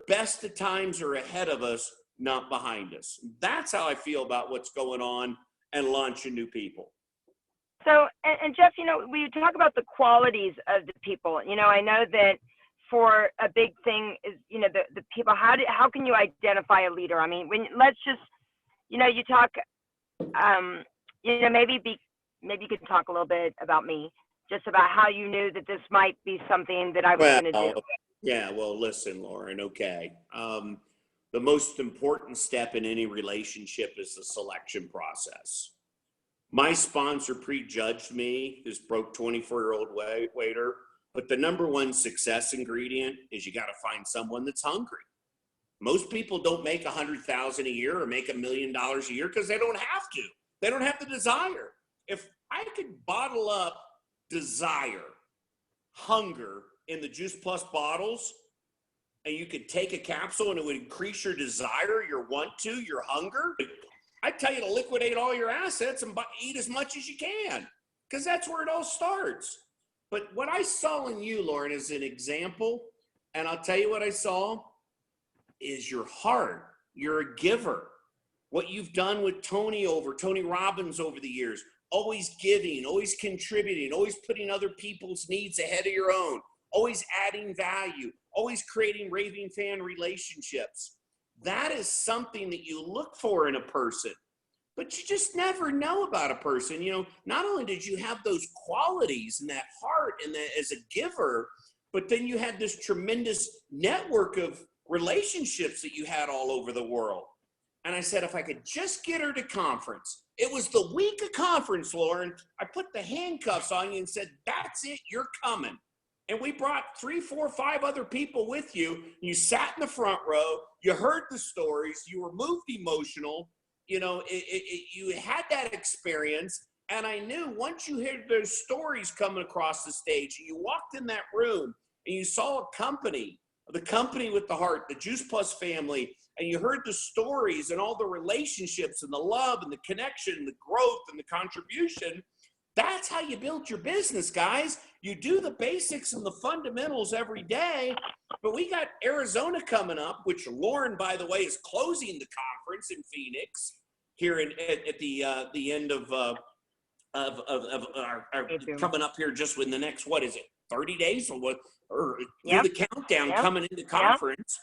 best of times are ahead of us, not behind us. That's how I feel about what's going on and launching new people. So, and Jeff, we talk about the qualities of the people. I know that for a big thing is, the people. How can you identify a leader? I mean, let's just, you talk, maybe you could talk a little bit about me, just about how you knew that this might be something that I was going to do. Yeah, well, listen, Loren, okay. The most important step in any relationship is the selection process. My sponsor prejudged me, this broke 24-year-old waiter, but the number one success ingredient is you got to find someone that's hungry. Most people don't make $100,000 a year or make $1 million a year because they don't have to. They don't have the desire. If I could bottle up desire, hunger in the Juice Plus bottles, and you could take a capsule and it would increase your desire, your want to, your hunger, I'd tell you to liquidate all your assets and eat as much as you can, because that's where it all starts. But what I saw in you, Loren, is an example, and I'll tell you what I saw is your heart. You're a giver. What you've done with Tony Robbins over the years, always giving, always contributing, always putting other people's needs ahead of your own, always adding value, always creating raving fan relationships. That is something that you look for in a person, but you just never know about a person. Not only did you have those qualities and that heart and that as a giver, but then you had this tremendous network of relationships that you had all over the world. And I said, if I could just get her to conference. It was the week of conference, Loren. I put the handcuffs on you and said, that's it, you're coming. And we brought 3, 4, 5 other people with you. You sat in the front row. You heard the stories. You were moved emotional. You had that experience. And I knew once you heard those stories coming across the stage, you walked in that room and you saw a company, the company with the heart, the Juice Plus family, and you heard the stories and all the relationships and the love and the connection and the growth and the contribution. That's how you build your business, guys. You do the basics and the fundamentals every day, but we got Arizona coming up, which Loren, by the way, is closing the conference in Phoenix here at the end of our coming up here just within the next, 30 days or what? Or the countdown coming into conference.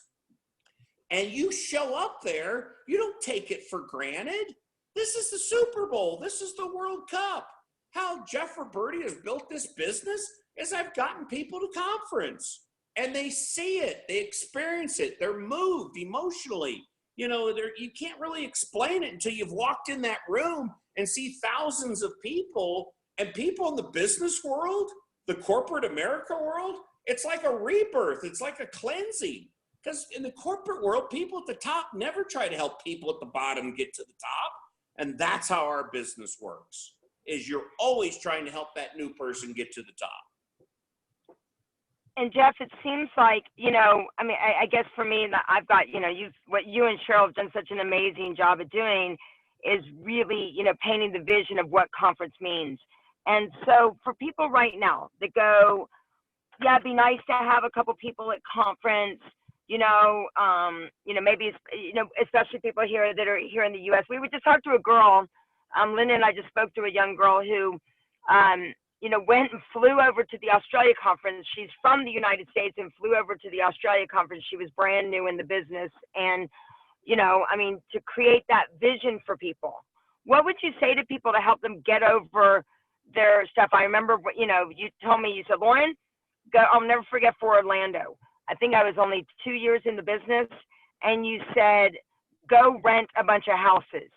And you show up there, you don't take it for granted. This is the Super Bowl. This is the World Cup. How Jeff Roberti has built this business is I've gotten people to conference and they see it, they experience it, they're moved emotionally. You can't really explain it until you've walked in that room and see thousands of people, and people in the business world, the corporate America world, it's like a rebirth. It's like a cleansing. Because in the corporate world, people at the top never try to help people at the bottom get to the top. And that's how our business works, is you're always trying to help that new person get to the top. And Jeff, it seems like, I guess for me, I've got, what you and Cheryl have done such an amazing job of doing is really, painting the vision of what conference means. And so for people right now that go, yeah, it'd be nice to have a couple people at conference, maybe, especially people here that are here in the U.S. We would just talk to a girl, Linda and I just spoke to a young girl who, went and flew over to the Australia conference. She's from the United States and flew over to the Australia conference. She was brand new in the business. And, to create that vision for people, what would you say to people to help them get over their stuff? I remember, you told me, you said, Loren, I'll never forget for Orlando. I think I was only 2 years in the business, and you said, go rent a bunch of houses.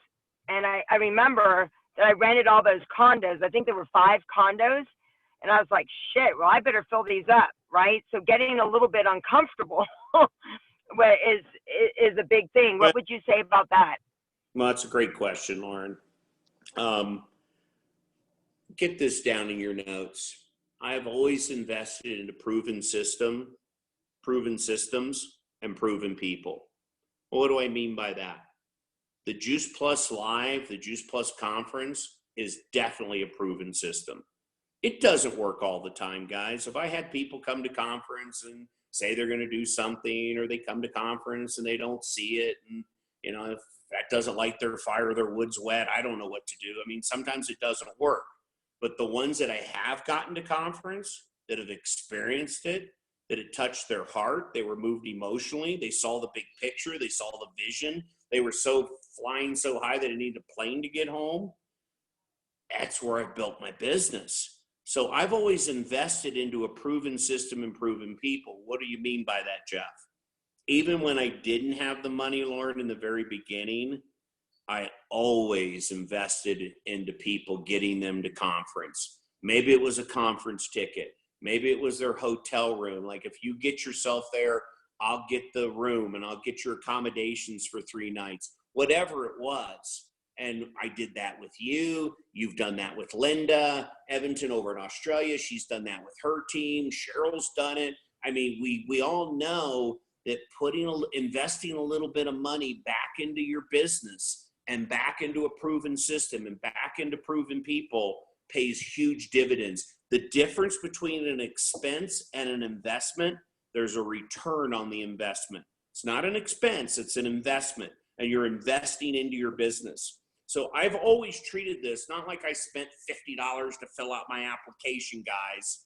And I remember that I rented all those condos. I think there were 5 condos. And I was like, shit, well, I better fill these up, right? So getting a little bit uncomfortable is a big thing. What would you say about that? Well, that's a great question, Loren. Get this down in your notes. I have always invested in a proven systems, and proven people. Well, what do I mean by that? The Juice Plus Live, the Juice Plus Conference is definitely a proven system. It doesn't work all the time, guys. If I had people come to conference and say they're going to do something, or they come to conference and they don't see it. And, if that doesn't light their fire, their wood's wet, I don't know what to do. I mean, sometimes it doesn't work. But the ones that I have gotten to conference, that have experienced it, that it touched their heart, they were moved emotionally, they saw the big picture, they saw the vision, they were flying so high that they needed a plane to get home. That's where I've built my business. So I've always invested into a proven system and proven people. What do you mean by that, Jeff? Even when I didn't have the money, Loren, in the very beginning, I always invested into people, getting them to conference. Maybe it was a conference ticket. Maybe it was their hotel room. Like, if you get yourself there, I'll get the room and I'll get your accommodations for 3 nights, whatever it was. And I did that with you. You've done that with Linda Evanton over in Australia. She's done that with her team. Cheryl's done it. I mean, we all know that investing a little bit of money back into your business and back into a proven system and back into proven people pays huge dividends. The difference between an expense and an investment, there's a return on the investment. It's not an expense, it's an investment, and you're investing into your business. So I've always treated this not like I spent $50 to fill out my application, guys.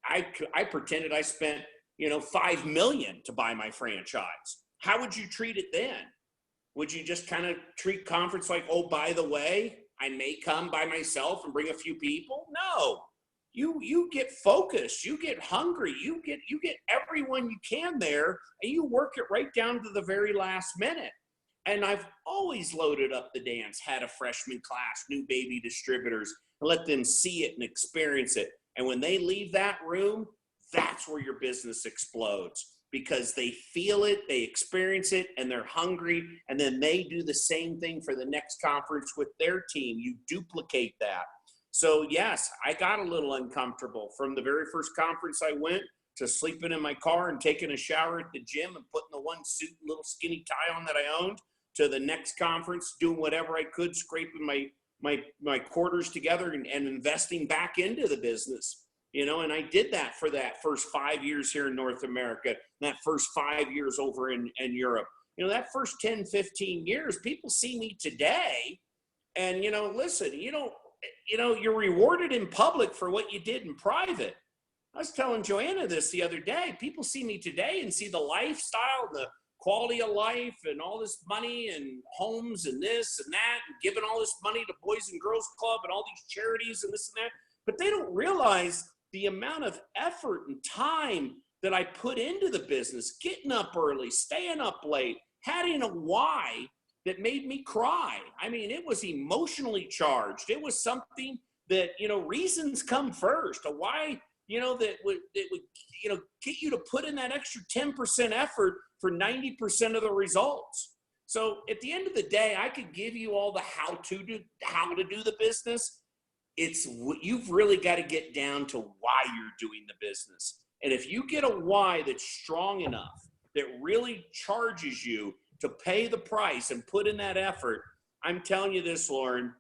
I pretended I spent, $5 million to buy my franchise. How would you treat it then? Would you just kind of treat conference like, oh, by the way, I may come by myself and bring a few people? No. You get focused, you get hungry, you get everyone you can there, and you work it right down to the very last minute. And I've always loaded up the dance, had a freshman class, new baby distributors, and let them see it and experience it. And when they leave that room, that's where your business explodes, because they feel it, they experience it, and they're hungry. And then they do the same thing for the next conference with their team. You duplicate that. So yes, I got a little uncomfortable from the very first conference I went to sleeping in my car and taking a shower at the gym and putting the one suit and little skinny tie on that I owned, to the next conference, doing whatever I could, scraping my quarters together and investing back into the business. And I did that for that first 5 years here in North America, that first 5 years over in Europe. That first 10, 15 years, people see me today and, listen, you're rewarded in public for what you did in private. I was telling Joanna this the other day. People see me today and see the lifestyle, the quality of life, and all this money and homes and this and that, and giving all this money to Boys and Girls Club and all these charities and this and that. But they don't realize the amount of effort and time that I put into the business, getting up early, staying up late, having a why that made me cry. I mean, it was emotionally charged. It was something that, reasons come first. A why, that would get you to put in that extra 10% effort for 90% of the results. So at the end of the day, I could give you all the how to do the business. You've really got to get down to why you're doing the business. And if you get a why that's strong enough, that really charges you to pay the price and put in that effort, I'm telling you this, Loren,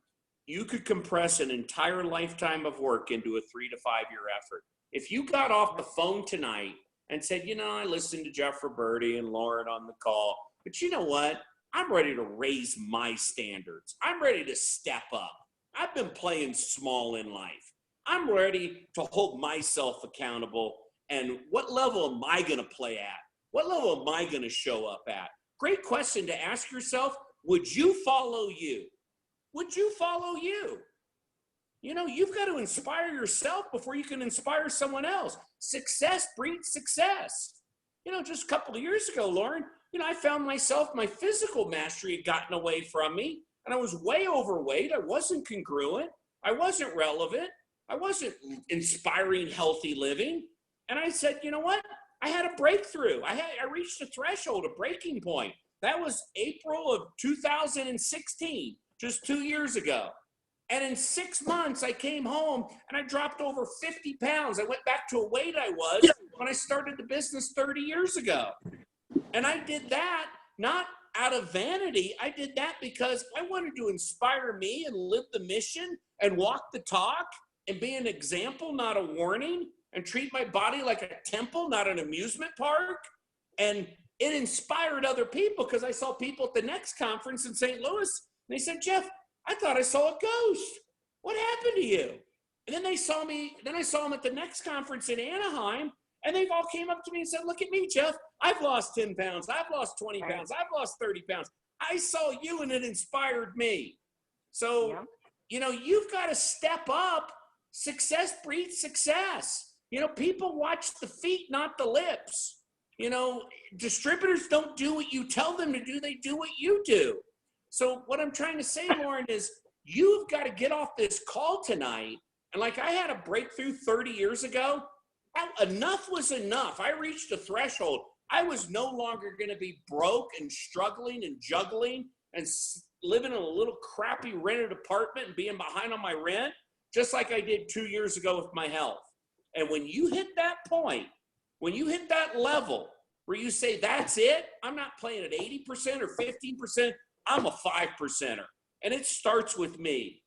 you could compress an entire lifetime of work into a 3 to 5 year effort. If you got off the phone tonight and said, I listened to Jeff Roberti and Loren on the call, but you know what? I'm ready to raise my standards. I'm ready to step up. I've been playing small in life. I'm ready to hold myself accountable. And what level am I going to play at? What level am I going to show up at? Great question to ask yourself. Would you follow you? Would you follow you? You've got to inspire yourself before you can inspire someone else. Success breeds success. Just a couple of years ago, Loren, I found myself, my physical mastery had gotten away from me, and I was way overweight. I wasn't congruent. I wasn't relevant. I wasn't inspiring healthy living. And I said, you know what? I had a breakthrough. I reached a threshold, a breaking point. That was April of 2016, just 2 years ago. And in 6 months, I came home and I dropped over 50 pounds. I went back to a weight I was when I started the business 30 years ago. And I did that not out of vanity. I did that because I wanted to inspire me and live the mission and walk the talk and be an example, not a warning. and treat my body like a temple, not an amusement park. And it inspired other people because I saw people at the next conference in St. Louis. And they said, Jeff, I thought I saw a ghost. What happened to you? And then I saw them at the next conference in Anaheim, and they all came up to me and said, look at me, Jeff. I've lost 10 pounds. I've lost 20 pounds. I've lost 30 pounds. I saw you and it inspired me. So, you've got to step up. Success breeds success. People watch the feet, not the lips. Distributors don't do what you tell them to do. They do what you do. So what I'm trying to say, Loren, is you've got to get off this call tonight. And like I had a breakthrough 30 years ago, enough was enough. I reached a threshold. I was no longer going to be broke and struggling and juggling and living in a little crappy rented apartment and being behind on my rent, just like I did 2 years ago with my health. And when you hit that point, when you hit that level where you say, that's it, I'm not playing at 80% or 15%, I'm a 5%er. And it starts with me.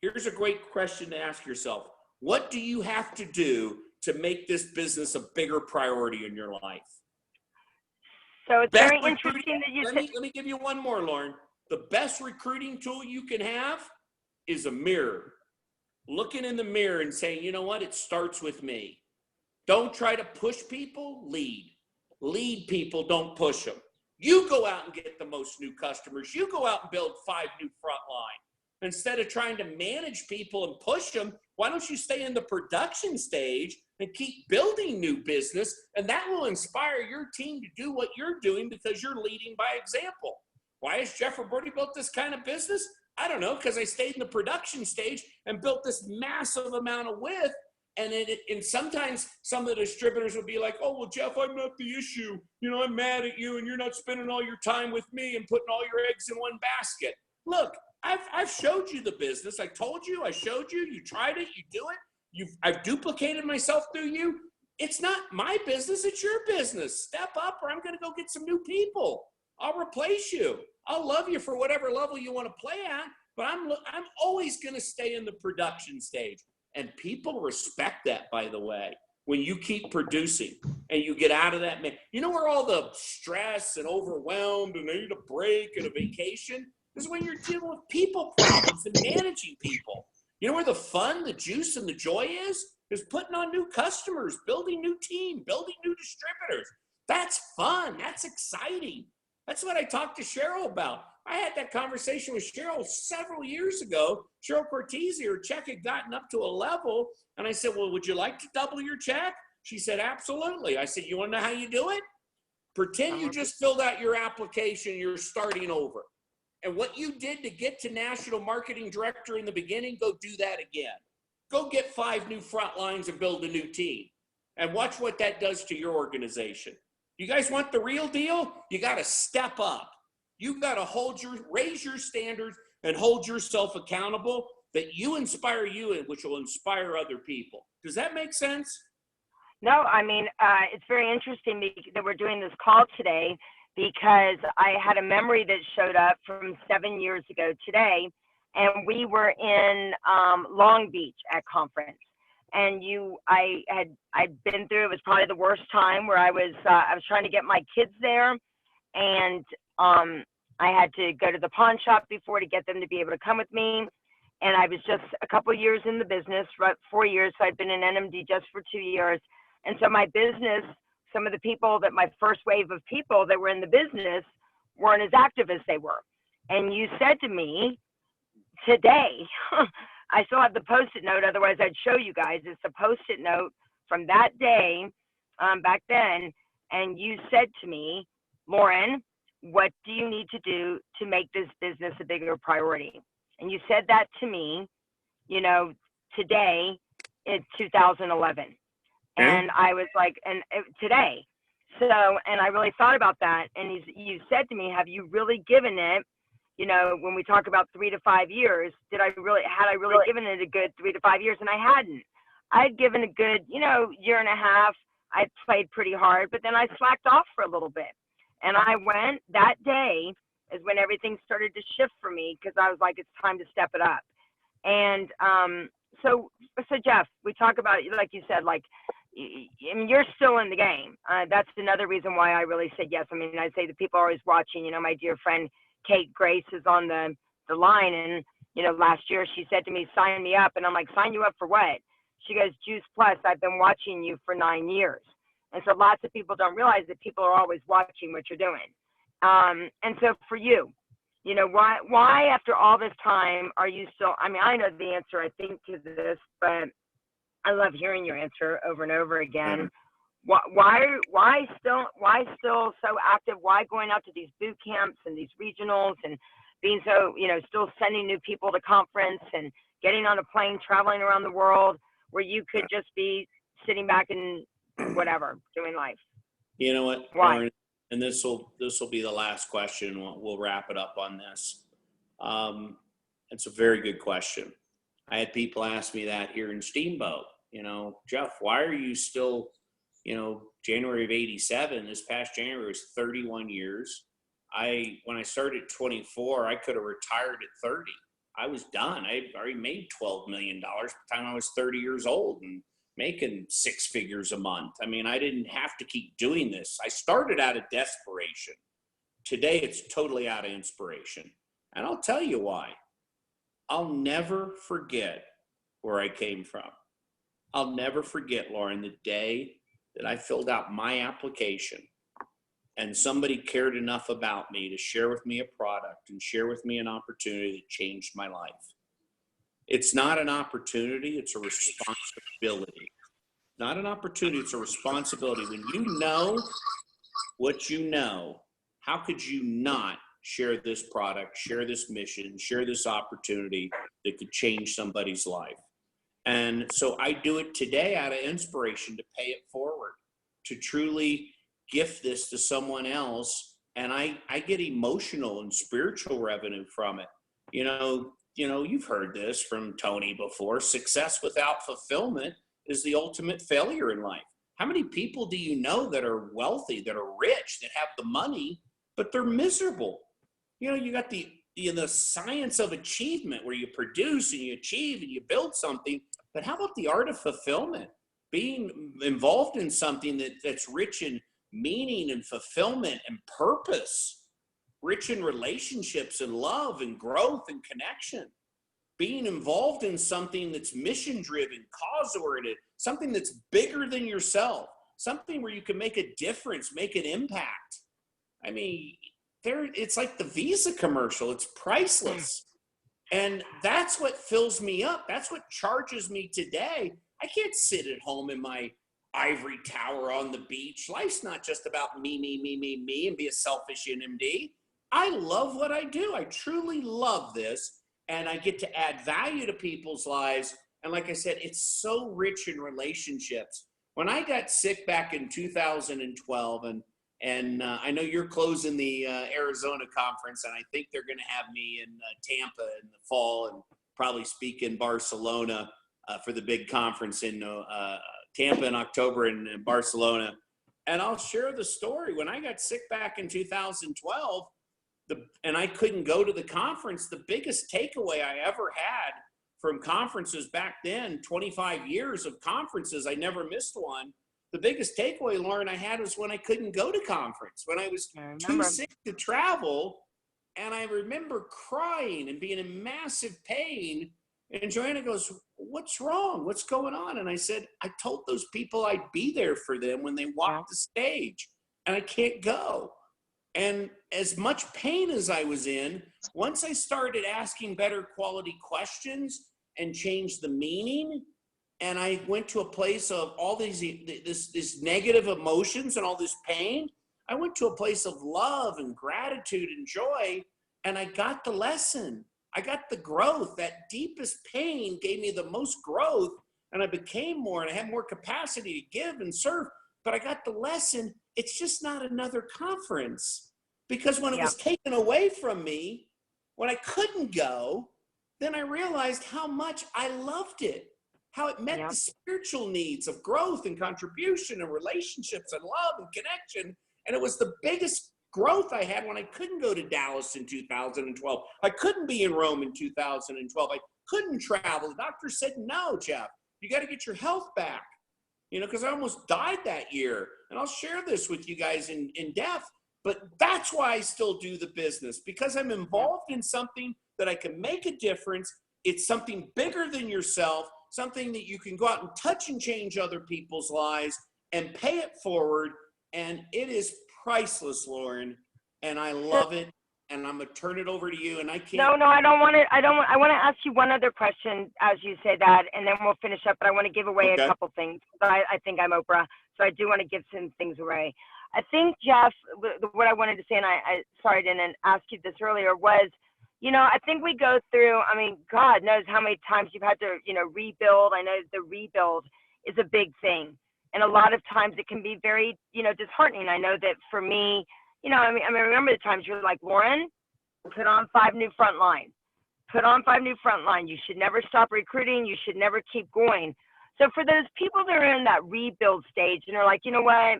Here's a great question to ask yourself. What do you have to do to make this business a bigger priority in your life? So it's very interesting that you said. Let me give you one more, Loren. The best recruiting tool you can have is a mirror. Looking in the mirror and saying, you know what? It starts with me. Don't try to push people, lead. Lead people, don't push them. You go out and get the most new customers. You go out and build 5 new frontline. Instead of trying to manage people and push them, why don't you stay in the production stage and keep building new business? And that will inspire your team to do what you're doing because you're leading by example. Why has Jeff Roberti built this kind of business? I don't know, because I stayed in the production stage and built this massive amount of width. And sometimes some of the distributors would be like, oh, well, Jeff, I'm not the issue. I'm mad at you and you're not spending all your time with me and putting all your eggs in one basket. Look, I've showed you the business. I told you, I showed you, you tried it, you do it. I've duplicated myself through you. It's not my business, it's your business. Step up or I'm going to go get some new people. I'll replace you. I'll love you for whatever level you want to play at, but I'm always going to stay in the production stage. And people respect that, by the way, when you keep producing and you get out of that. Where all the stress and overwhelmed and they need a break and a vacation is when you're dealing with people problems and managing people. Where the fun, the juice, and the joy is putting on new customers, building new team, building new distributors. That's fun. That's exciting. That's what I talked to Cheryl about. I had that conversation with Cheryl several years ago. Cheryl Cortese, her check had gotten up to a level. And I said, well, would you like to double your check? She said, absolutely. I said, you want to know how you do it? Pretend you just filled out your application. You're starting over. And what you did to get to National Marketing Director in the beginning, go do that again. Go get 5 new front lines and build a new team. And watch what that does to your organization. You guys want the real deal? You got to step up. You've got to raise your standards and hold yourself accountable that you inspire you and which will inspire other people. Does that make sense? No, I mean, it's very interesting that we're doing this call today because I had a memory that showed up from 7 years ago today, and we were in Long Beach at conference. And I'd been through, it was probably the worst time where I was trying to get my kids there, and I had to go to the pawn shop before to get them to be able to come with me. And I was just a couple of years in the business, right, 4 years. So I'd been in NMD just for 2 years. And so my business, some of the people my first wave of people that were in the business weren't as active as they were. And you said to me today, I still have the Post-it note, otherwise I'd show you guys. It's a Post-it note from that day, back then. And you said to me, Loren, what do you need to do to make this business a bigger priority? And you said that to me, today in 2011. And I was like, today. So, and I really thought about that. And you said to me, have you really given it, when we talk about 3 to 5 years, had I really given it a good 3 to 5 years? And I hadn't. I'd given a good, year and a half. I played pretty hard, but then I slacked off for a little bit. And I went, that day is when everything started to shift for me because I was like, it's time to step it up. And so Jeff, we talk about, like you said, like I mean, you're still in the game. That's another reason why I really said yes. I mean, I say the people are always watching. You know, my dear friend Kate Grace is on the line, and you know, last year she said to me, "Sign me up," and I'm like, "Sign you up for what?" She goes, "Juice Plus. I've been watching you for 9 years," and so lots of people don't realize that people are always watching what you're doing. And so for you, you know, why after all this time are you still? I mean, I know the answer, I think, to this, but I love hearing your answer over and over again. Why still so active? Why going out to these boot camps and these regionals and being so, you know, still sending new people to conference and getting on a plane, traveling around the world where you could just be sitting back and whatever, doing life? You know what, Why? Lauren, and this will be the last question. We'll wrap it up on this. It's a very good question. I had people ask me that here in Steamboat. You know, Jeff, why are you still, you know, January of '87, this past January was 31 years. When I started at 24, I could have retired at 30. I was done. I already made $12 million by the time I was 30 years old and making six figures a month. I mean, I didn't have to keep doing this. I started out of desperation. Today, it's totally out of inspiration. And I'll tell you why. I'll never forget where I came from. I'll never forget, Lauren, the day that I filled out my application and somebody cared enough about me to share with me a product and share with me an opportunity that changed my life. It's not an opportunity, it's a responsibility. Not an opportunity, it's a responsibility. When you know what you know, how could you not share this product, share this mission, share this opportunity that could change somebody's life? And so I do it today out of inspiration to pay it forward, to truly gift this to someone else. And I get emotional and spiritual revenue from it. You know, you've heard this from Tony before. Success without fulfillment is the ultimate failure in life. How many people do you know that are wealthy, that are rich, that have the money, but they're miserable? You know, you got the science of achievement where you produce and you achieve and you build something. But how about the art of fulfillment? Being involved in something that's rich in meaning and fulfillment and purpose, rich in relationships and love and growth and connection. Being involved in something that's mission-driven, cause-oriented, something that's bigger than yourself, something where you can make a difference, make an impact. I mean, it's like the Visa commercial. It's priceless. And that's what fills me up. That's what charges me today. I can't sit at home in my ivory tower on the beach. Life's not just about me, and be a selfish NMD. I love what I do. I truly love this. And I get to add value to people's lives. And like I said, it's so rich in relationships. When I got sick back in 2012, and I know you're closing the Arizona conference, and I think they're going to have me in Tampa in the fall and probably speak in Barcelona for the big conference in Tampa in October and in Barcelona. And I'll share the story. When I got sick back in 2012, and I couldn't go to the conference, the biggest takeaway I ever had from conferences back then, 25 years of conferences, I never missed one. The biggest takeaway, Lauren, I had was when I couldn't go to conference, when I was too sick to travel. And I remember crying and being in massive pain. And Joanna goes, "What's wrong? What's going on?" And I said, "I told those people I'd be there for them when they walked the stage, and I can't go." And as much pain as I was in, once I started asking better quality questions and changed the meaning, and I went to a place of all these negative emotions and all this pain, I went to a place of love and gratitude and joy, and I got the lesson. I got the growth. That deepest pain gave me the most growth, and I became more, and I had more capacity to give and serve. But I got the lesson. It's just not another conference. Because when it was taken away from me, when I couldn't go, then I realized how much I loved it, how it met the spiritual needs of growth and contribution and relationships and love and connection. And it was the biggest growth I had when I couldn't go to Dallas in 2012. I couldn't be in Rome in 2012. I couldn't travel. The doctor said, "No, Jeff, you got to get your health back." because I almost died that year. And I'll share this with you guys in depth, but that's why I still do the business, because I'm involved in something that I can make a difference. It's something bigger than yourself, something that you can go out and touch and change other people's lives and pay it forward. And it is priceless, Loren. And I love it. And I'm going to turn it over to you. And I can't. No, I don't want to. I want to ask you one other question as you say that, and then we'll finish up. But I want to give away a couple things. I think I'm Oprah, so I do want to give some things away. I think, Jeff, what I wanted to say, and I sorry I didn't ask you this earlier, was, I think we go through, I mean, God knows how many times you've had to, rebuild. I know the rebuild is a big thing. And a lot of times it can be very, disheartening. I know that for me, I remember the times you're like, Loren, put on 5 new front line. Put on 5 new front line. You should never stop recruiting. You should never keep going. So for those people that are in that rebuild stage and are like, you know what,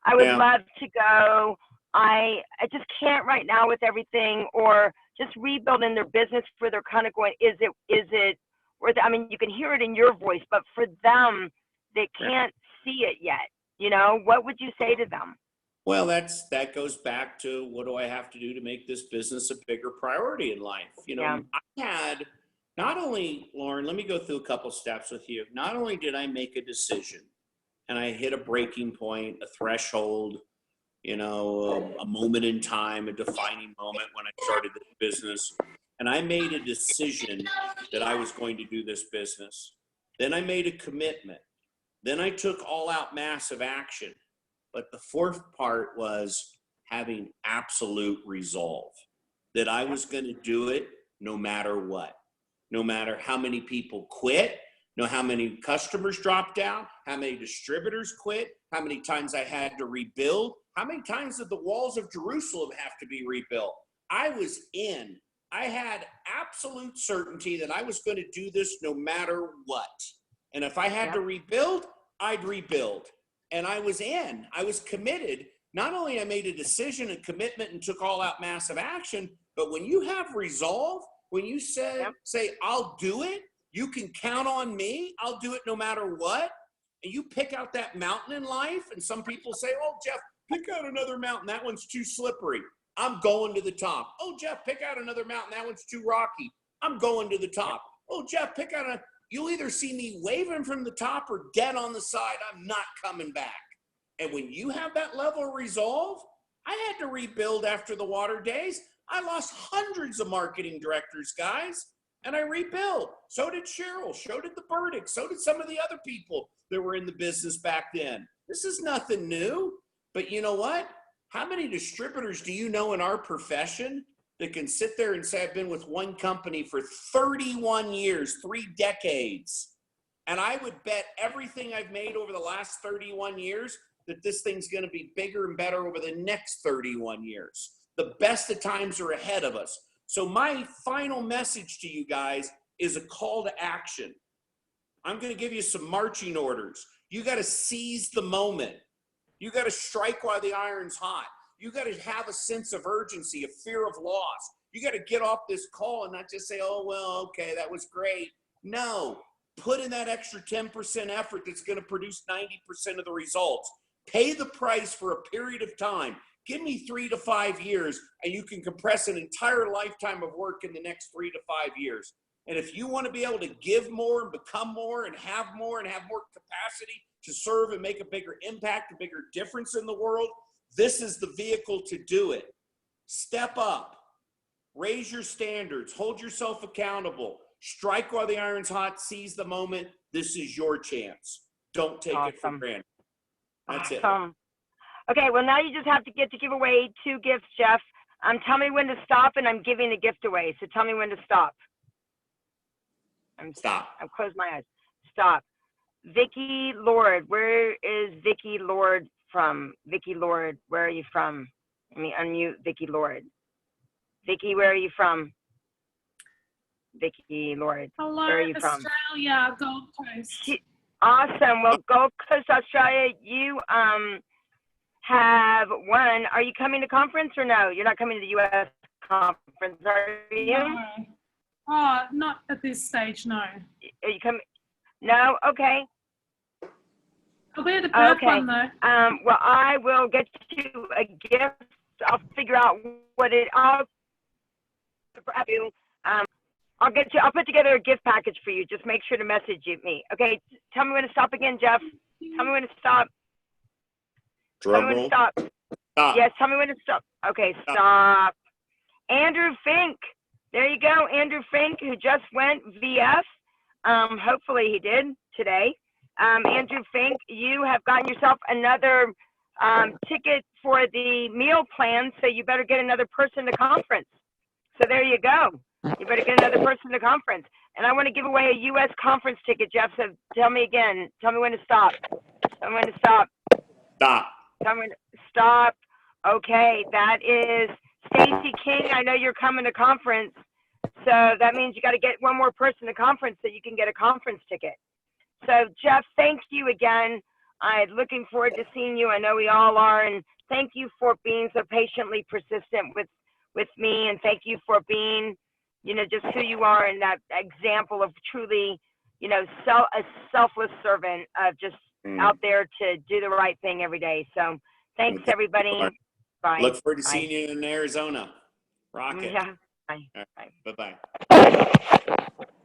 I would love to go. I just can't right now with everything, or just rebuilding their business where they're kind of going, is it worth it? I mean, you can hear it in your voice, but for them, they can't see it yet. What would you say to them? Well, that goes back to, what do I have to do to make this business a bigger priority in life? I had not only, Loren, let me go through a couple steps with you. Not only did I make a decision and I hit a breaking point, a threshold, a moment in time, a defining moment when I started this business. And I made a decision that I was going to do this business. Then I made a commitment. Then I took all out massive action. But the fourth part was having absolute resolve that I was going to do it no matter what, no matter how many people quit, how many customers dropped out, how many distributors quit, how many times I had to rebuild, how many times did the walls of Jerusalem have to be rebuilt. I was in. I had absolute certainty that I was going to do this no matter what. And if I had to rebuild, I'd rebuild. And I was in. I was committed. Not only I made a decision and commitment and took all out massive action, but when you have resolve, when you say, I'll do it, you can count on me, I'll do it no matter what, and you pick out that mountain in life, and some people say, oh, Jeff, pick out another mountain. That one's too slippery. I'm going to the top. Oh, Jeff, pick out another mountain. That one's too rocky. I'm going to the top. Oh, Jeff, pick out you'll either see me waving from the top or dead on the side. I'm not coming back. And when you have that level of resolve, I had to rebuild after the water days. I lost hundreds of marketing directors, guys, and I rebuilt. So did Cheryl. So did the Burdick. So did some of the other people that were in the business back then. This is nothing new. But you know what? How many distributors do you know in our profession that can sit there and say, I've been with one company for 31 years, 3 decades. And I would bet everything I've made over the last 31 years that this thing's going to be bigger and better over the next 31 years. The best of times are ahead of us. So my final message to you guys is a call to action. I'm going to give you some marching orders. You got to seize the moment. You got to strike while the iron's hot. You got to have a sense of urgency, a fear of loss. You got to get off this call and not just say, oh, well, okay, that was great. No, put in that extra 10% effort that's going to produce 90% of the results. Pay the price for a period of time. Give me 3 to 5 years, and you can compress an entire lifetime of work in the next 3 to 5 years. And if you want to be able to give more and become more and have more capacity to serve and make a bigger impact, a bigger difference in the world, this is the vehicle to do it. Step up, raise your standards, hold yourself accountable, strike while the iron's hot, seize the moment. This is your chance. Don't take it for granted. That's it. Okay, well, now you just have to get to give away 2 gifts, Jeff. Tell me when to stop, and I'm giving a gift away. So tell me when to stop. Stop. I've closed my eyes. Stop. Vicki Lord. Where is Vicki Lord from? Vicki Lord, where are you from? Let me unmute Vicki Lord. Vicki, where are you from? Vicki Lord. Hello, where are you from? Australia, Gold Coast. Awesome. Well, Gold Coast, Australia, you have won. Are you coming to conference or no? You're not coming to the U.S. conference, are you? No. Oh, not at this stage, no. Are you coming? No? Okay. I'll be at the Perth Okay. one though. Well, I will get you a gift. I'll figure out I'll put together a gift package for you. Just make sure to message me. Okay. Tell me when to stop again, Jeff. Tell me when to stop. Tell me when to stop. Stop. Yes, tell me when to stop. Okay, stop. Andrew Fink. There you go. Andrew Fink, who just went VF. Hopefully he did today. Andrew Fink, you have gotten yourself another ticket for the meal plan, so you better get another person to conference. So there you go. You better get another person to conference. And I want to give away a U.S. conference ticket, Jeff, so tell me again. Tell me when to stop. Tell me when to stop. Stop. Tell me when to stop. Okay, that is Stacy King. I know you're coming to conference, so that means you got to get one more person to conference so you can get a conference ticket. So Jeff, thank you again. I'm looking forward to seeing you. I know we all are, and thank you for being so patiently persistent with me, and thank you for being, just who you are and that example of truly, a selfless servant of just out there to do the right thing every day. So thanks, everybody. Bye. Look forward to seeing you in Arizona. Rocket. Yeah. Bye. Right. Bye. Bye-bye.